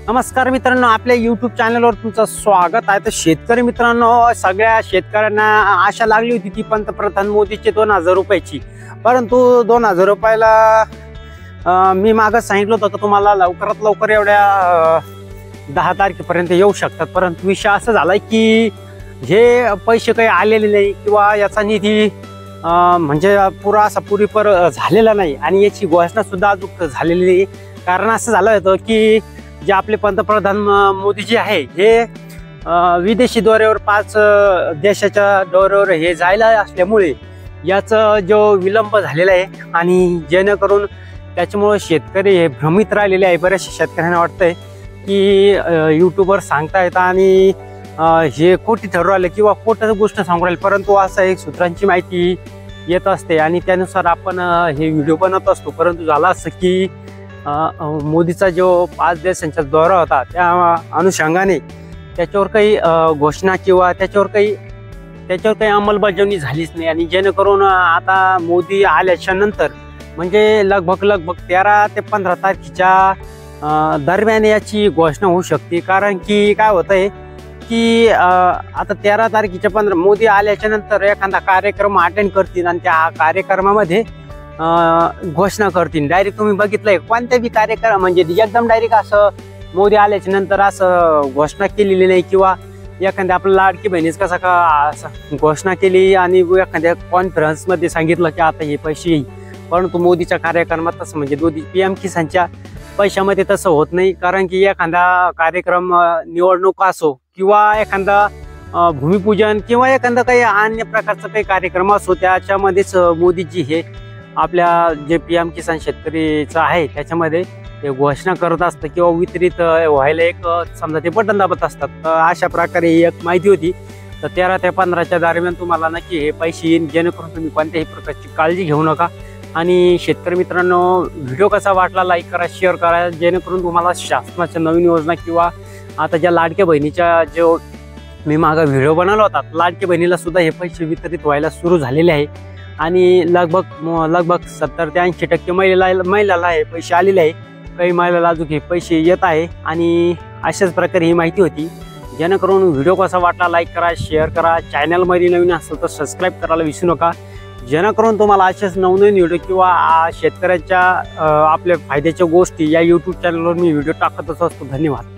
नमस्कार मित्रांनो, आपल्या YouTube चॅनलवर तुमचं स्वागत आहे। तर शेतकरी मित्रांनो, सगळ्या शेतकऱ्यांना आशा लागली होती की पंतप्रधान मोदीचे 2000 रुपयाची, परंतु 2000 रुपयाला मी मागे सांगितलं होतं की तुम्हाला लवकरात लवकर एवढ्या 10 तारखेपर्यंत येऊ शकतात। परंतु विषय असा झालाय की हे पैसे काही आलेले नाही किंवा याचा निधी म्हणजे पुरा असा पुरेपूर झालेला नाही आणि याची घोषणा सुद्धा अजून झालेली नाही। कारण असं झालं होतं की जे आपले पंतप्रधान मोदीजी आहे हे विदेशी दौऱ्यावर 5 देशाच्या दौऱ्यावर हे जायला असल्यामुळे याचा जो विलंब झालेला आहे आणि जेणेकरून त्याच्यामुळे शेतकरी हे भ्रमित राहिलेले आहे। बऱ्याचशा शेतकऱ्यांना वाटतंय की यूट्यूबवर सांगतायत आणि हे खोटी ठरू राहिले किंवा खोटं गोष्ट सांगू राहिले, परंतु असं एक सूत्रांची माहिती येत असते आणि त्यानुसार आपण हे व्हिडिओ बनवत असतो। परंतु झालं असं की मोदीचा जो 5 देशांचा दौरा होता त्या अनुषंगाने त्याच्यावर काही घोषणा किंवा त्याच्यावर काही अंमलबजावणी झालीच नाही आणि जेणेकरून आता मोदी आल्याच्या नंतर म्हणजे लगभग 13 ते 15 तारखेच्या दरम्यान याची घोषणा होऊ शकते। कारण की काय होतंय की आता 13 तारखेच्या 15 मोदी आल्याच्या नंतर एखादा कार्यक्रम अटेंड करतील आणि त्या कार्यक्रमामध्ये घोषणा करतील। डायरेक्ट तुम्ही बघितलंय कोणत्या बी कार्यक्रम म्हणजे एकदम डायरेक्ट असं मोदी आल्याच्या नंतर असं घोषणा केलेली नाही किंवा एखाद्या आपल्या लाडकी बहिणीच कसा का असं घोषणा केली आणि एखाद्या कॉन्फरन्स मध्ये सांगितलं की आता हे पैसे येईल, परंतु मोदीच्या कार्यक्रमात तसं म्हणजे PM किसानच्या पैशामध्ये तसं होत नाही। कारण की एखादा कार्यक्रम निवडणूक असो किंवा एखादा भूमिपूजन किंवा एखादा काही अन्य प्रकारचा काही कार्यक्रम असो त्याच्यामध्येच मोदीजी हे आपल्या जे PM किसान शेतकरीचं आहे त्याच्यामध्ये ते घोषणा करत असतं किंवा वितरित व्हायला एक समजा ते बटन दाबत असतात। तर अशा प्रकारे एक माहिती होती। तर 13 ते 15च्या दरम्यान तुम्हाला नक्की हे पैसे येईल, जेणेकरून तुम्ही कोणत्याही प्रकारची काळजी घेऊ नका। आणि शेतकरी मित्रांनो, व्हिडिओ कसा वाटला लाईक करा, शेअर करा, जेणेकरून तुम्हाला शासनाच्या नवीन योजना किंवा आता ज्या लाडक्या बहिणीच्या जो मी मागे व्हिडिओ बनवला होता लाडक्या बहिणीला सुद्धा हे पैसे वितरित व्हायला सुरू झालेले आहे आणि लगभग 70 ते 80% महिलाला हे पैसे आलेले आहे। काही महिलाला अजून हे पैसे येत आहे आणि अशाच प्रकारे ही माहिती होती। जेणेकरून व्हिडिओ कसा वाटला लाईक करा, शेअर करा, चॅनलमध्ये नवीन असेल तर सबस्क्राईब करायला विसरू नका, जेणेकरून तुम्हाला असेच नवनवीन व्हिडिओ किंवा शेतकऱ्याच्या आपल्या फायद्याच्या गोष्टी या यूट्यूब चॅनलवर मी व्हिडिओ टाकतच असतो। धन्यवाद।